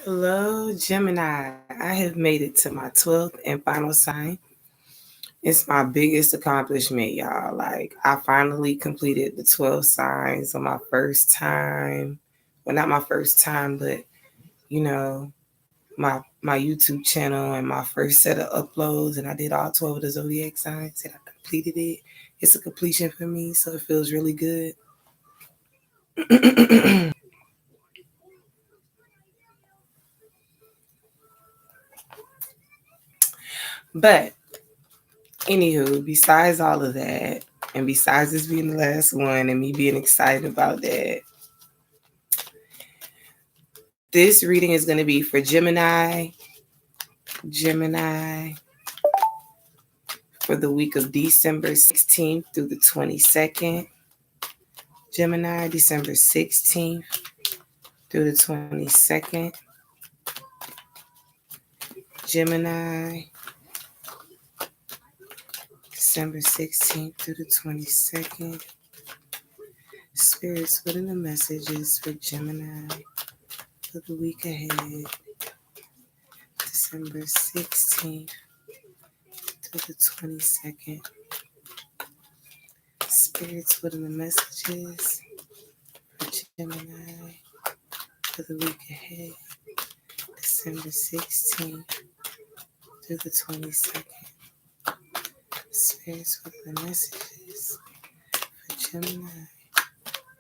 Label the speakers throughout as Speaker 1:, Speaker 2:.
Speaker 1: Hello, Gemini. I have made it to my 12th and final sign. It's my biggest accomplishment, y'all. Like, I finally completed the 12 signs on my first time. Well, not my first time, but, you know, my YouTube channel and my first set of uploads. And I did all 12 of the zodiac signs and I completed it. It's a completion for me, so it feels really good. But anywho, besides all of that, and besides this being the last one and me being excited about that, this reading is going to be for Gemini for the week of December 16th through the 22nd. Gemini, December 16th through the 22nd. Gemini, December 16th through the 22nd. Spirits, what are the messages for Gemini for the week ahead? December 16th through the 22nd. Spirits, what are the messages for Gemini for the week ahead? December 16th through the 22nd. Spirits, what are the messages for Gemini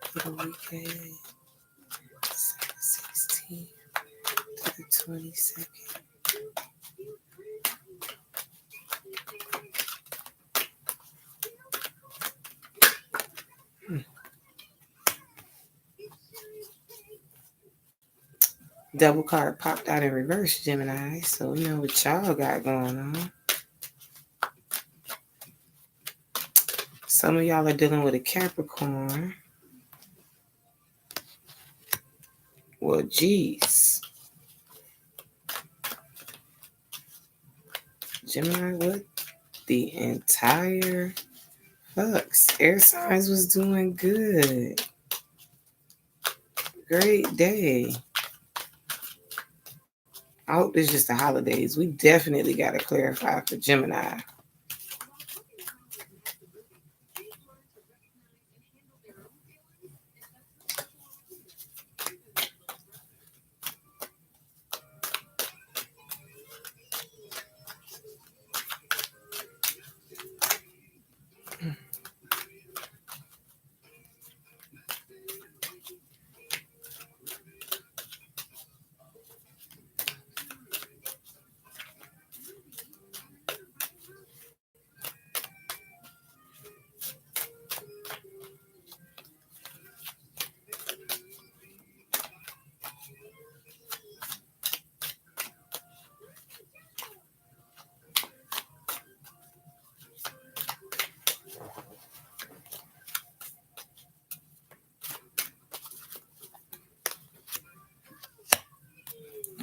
Speaker 1: for the week ahead? December 16th through the 22nd. Double card popped out in reverse, Gemini. So we know what y'all got going on. Some of y'all are dealing with a Capricorn. Well, geez. Gemini, what the entire fucks? Air signs was doing good. Great day. I hope it's just the holidays. We definitely got to clarify for Gemini.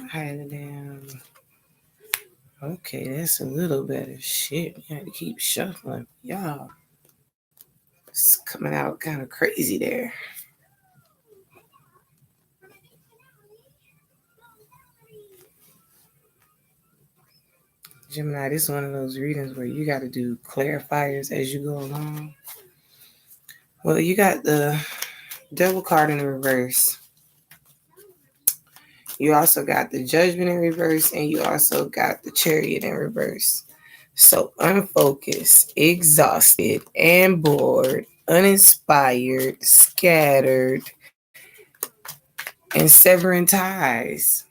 Speaker 1: I had it down. Okay, that's a little better. Shit, you had to keep shuffling. Y'all, it's coming out kind of crazy there. Gemini, this is one of those readings where you got to do clarifiers as you go along. Well, you got the Devil card in reverse. You also got the Judgment in reverse, and you also got the Chariot in reverse. So unfocused, exhausted, and bored, uninspired, scattered, and severing ties.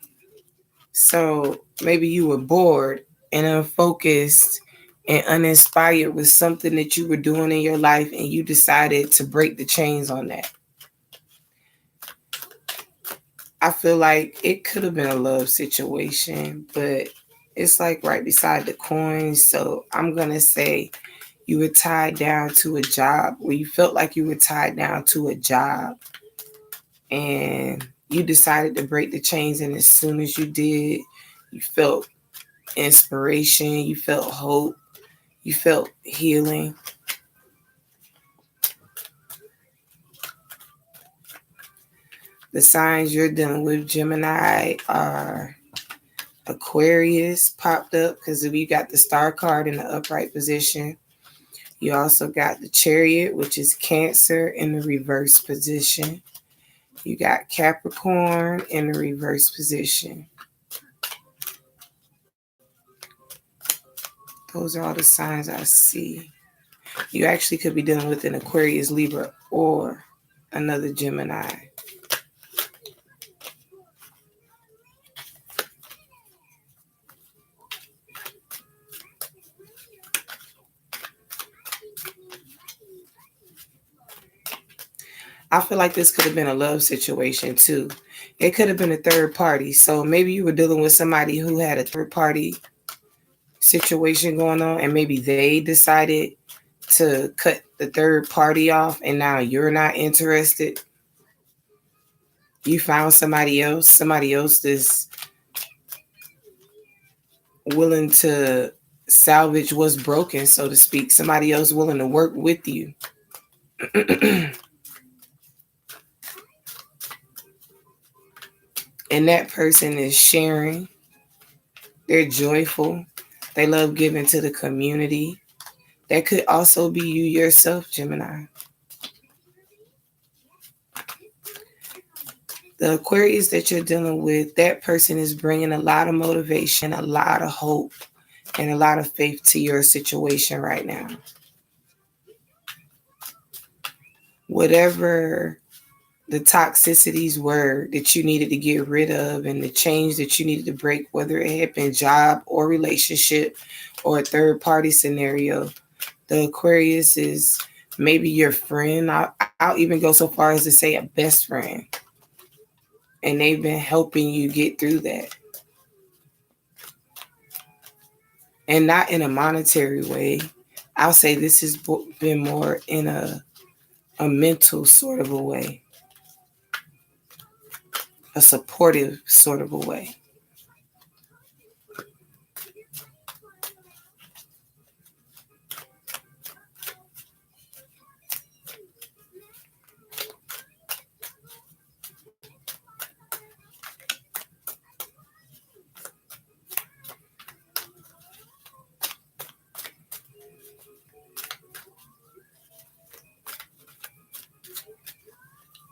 Speaker 1: So maybe you were bored and unfocused and uninspired with something that you were doing in your life, and you decided to break the chains on that. I feel like it could have been a love situation, but it's like right beside the coins. So I'm going to say you were tied down to a job, where you felt like you were tied down to a job, and you decided to break the chains. And as soon as you did, you felt inspiration, you felt hope, you felt healing. The signs you're dealing with, Gemini, are Aquarius popped up because you got the star card in the upright position. You also got the Chariot, which is Cancer in the reverse position. You got Capricorn in the reverse position. Those are all the signs I see. You actually could be dealing with an Aquarius, Libra, or another Gemini. I feel like this could have been a love situation too. It could have been a third party. So maybe you were dealing with somebody who had a third party situation going on, and maybe they decided to cut the third party off, and now you're not interested. You found somebody else is willing to salvage what's broken, so to speak. Somebody else willing to work with you. And that person is sharing. They're joyful. They love giving to the community. That could also be you yourself, Gemini. The Aquarius that you're dealing with, that person is bringing a lot of motivation, a lot of hope, and a lot of faith to your situation right now. Whatever the toxicities were that you needed to get rid of and the change that you needed to break, whether it had been job or relationship or a third party scenario, the Aquarius is maybe your friend. I'll even go so far as to say a best friend. And they've been helping you get through that. And not in a monetary way. I'll say this has been more in a mental sort of a way. A supportive sort of a way.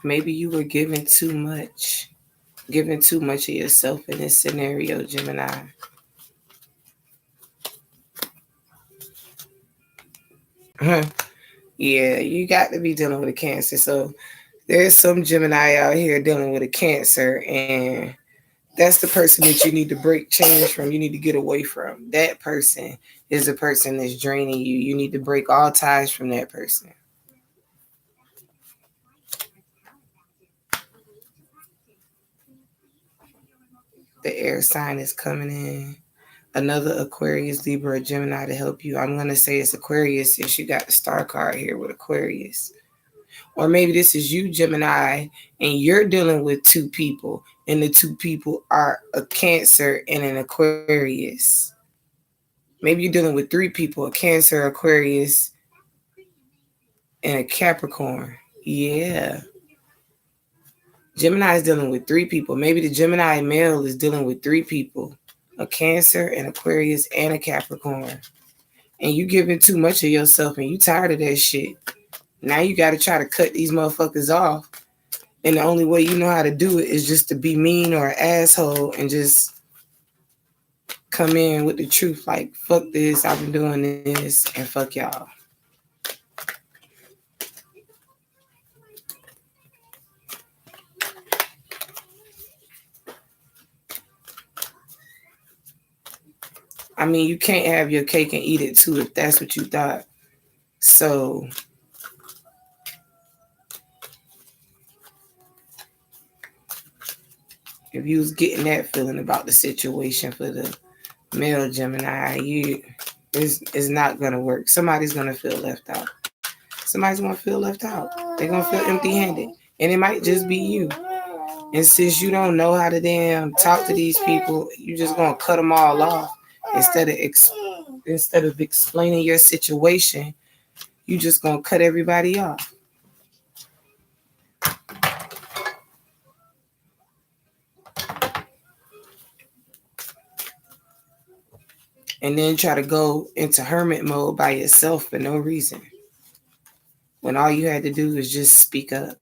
Speaker 1: Maybe you were giving too much of yourself in this scenario, Gemini. Yeah, you got to be dealing with a Cancer. So there's some Gemini out here dealing with a Cancer, and that's the person that you need to break change from. You need to get away from. That person is the person that's draining you. You need to break all ties from that person. The air sign is coming in. Another Aquarius, Libra, or Gemini to help you. I'm going to say it's Aquarius since you got the star card here with Aquarius. Or maybe this is you, Gemini, and you're dealing with two people, and the two people are a Cancer and an Aquarius. Maybe you're dealing with three people, a Cancer, Aquarius, and a Capricorn. Yeah. Gemini is dealing with three people. Maybe the Gemini male is dealing with three people, a Cancer, an Aquarius, and a Capricorn. And you giving too much of yourself and you tired of that shit. Now you got to try to cut these motherfuckers off. And the only way you know how to do it is just to be mean or an asshole and just come in with the truth. Like, fuck this, I've been doing this, and fuck y'all. I mean, you can't have your cake and eat it too if that's what you thought. So if you was getting that feeling about the situation for the male Gemini, it's not gonna work. Somebody's gonna feel left out. Somebody's gonna feel left out. They're gonna feel empty-handed, and it might just be you. And since you don't know how to damn talk to these people, you just gonna cut them all off instead of explaining your situation. You just gonna cut everybody off. and then try to go into hermit mode by yourself for no reason. When all you had to do was just speak up.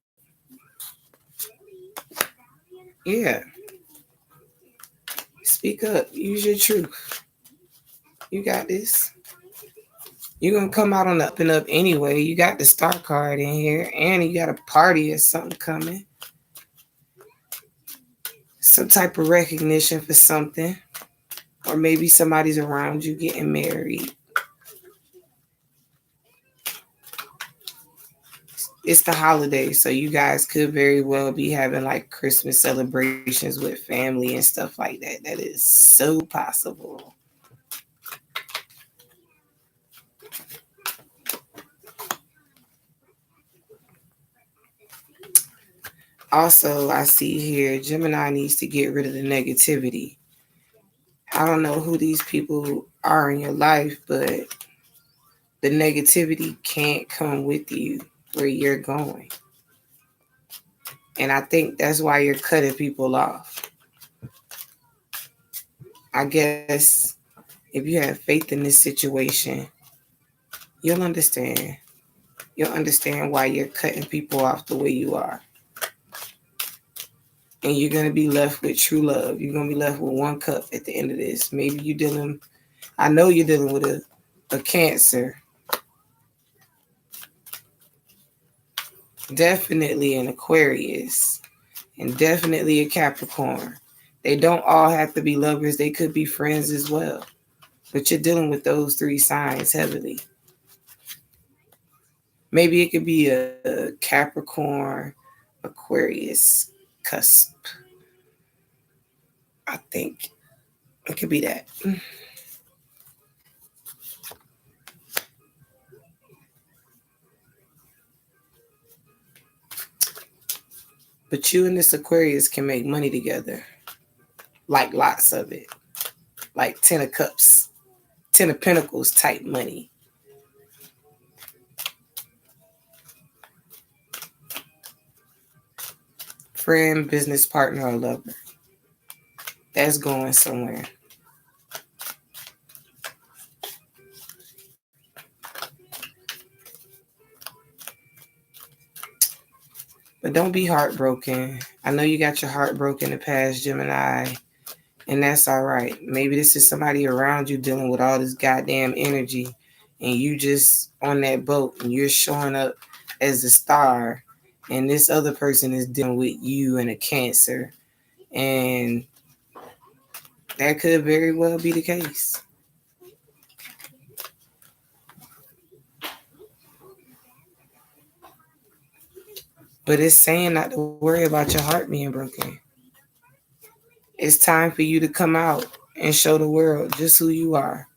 Speaker 1: Yeah, speak up. Use your truth. You got this. You're going to come out on the up and up anyway. You got the star card in here, and you got a party or something coming. Some type of recognition for something. Or maybe somebody's around you getting married. It's the holidays, so you guys could very well be having like Christmas celebrations with family and stuff like that. That is so possible. Also, I see here Gemini needs to get rid of the negativity. I don't know who these people are in your life, but the negativity can't come with you where you're going. And I think that's why you're cutting people off. I guess if you have faith in this situation, you'll understand. You'll understand why you're cutting people off the way you are. And you're going to be left with true love. You're going to be left with one cup at the end of this. Maybe I know you're dealing with a Cancer. Definitely an Aquarius. And definitely a Capricorn. They don't all have to be lovers. They could be friends as well. But you're dealing with those three signs heavily. Maybe it could be a Capricorn, Aquarius cusp. I think it could be that. But you and this Aquarius can make money together. Like lots of it. Like 10 of Cups, 10 of Pentacles type money. Friend, business partner, or lover. That's going somewhere. But don't be heartbroken. I know you got your heart broken in the past, Gemini, and that's all right. Maybe this is somebody around you dealing with all this goddamn energy, and you just on that boat, and you're showing up as the star, and this other person is dealing with you and a Cancer, and that could very well be the case. But it's saying not to worry about your heart being broken. It's time for you to come out and show the world just who you are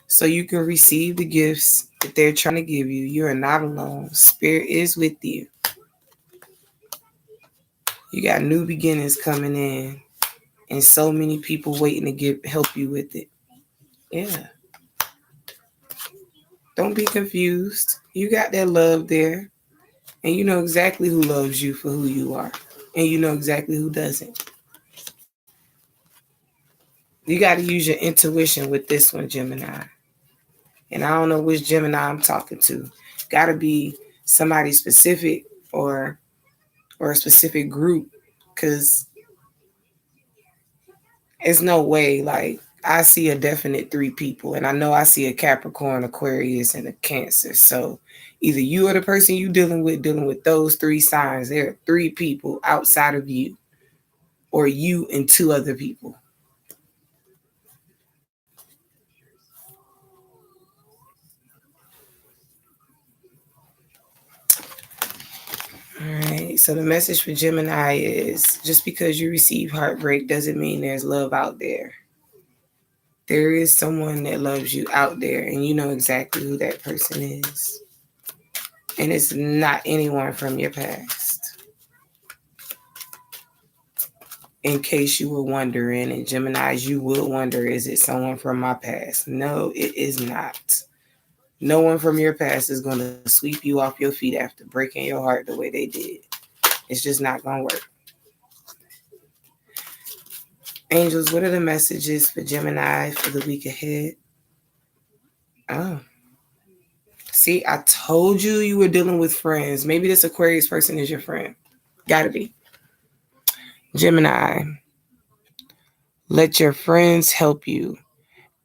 Speaker 1: so you can receive the gifts that they're trying to give you. You are not alone. Spirit is with you. You got new beginnings coming in and so many people waiting to help you with it. Yeah. Don't be confused. You got that love there, and you know exactly who loves you for who you are, and you know exactly who doesn't. You got to use your intuition with this one, Gemini. And I don't know which Gemini I'm talking to. Got to be somebody specific or a specific group, because it's no way. Like, I see a definite three people, and I know I see a Capricorn, Aquarius, and a Cancer. So either you or the person you dealing with those three signs. There are three people outside of you, or you and two other people. All right. So the message for Gemini is just because you receive heartbreak doesn't mean there's love out there. There is someone that loves you out there, and you know exactly who that person is. And it's not anyone from your past. In case you were wondering, and Geminis, you would wonder, is it someone from my past? No, it is not. No one from your past is going to sweep you off your feet after breaking your heart the way they did. It's just not going to work. Angels, what are the messages for Gemini for the week ahead? Oh, see, I told you you were dealing with friends. Maybe this Aquarius person is your friend. Gotta be. Gemini, let your friends help you.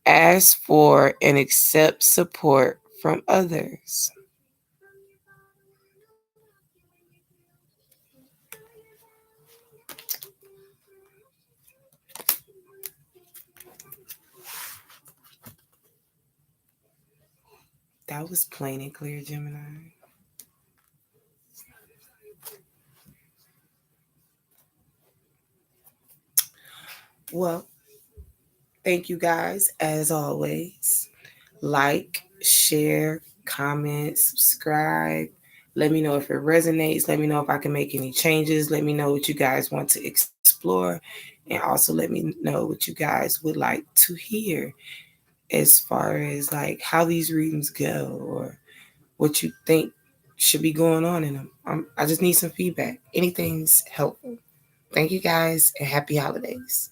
Speaker 1: Ask for and accept support from others. That was plain and clear, Gemini. Well, thank you guys as always. Like, share, comment, subscribe. Let me know if it resonates. Let me know if I can make any changes. Let me know what you guys want to explore. And also let me know what you guys would like to hear as far as like how these readings go or what you think should be going on in them. I just need some feedback. Anything's helpful. Thank you guys and happy holidays.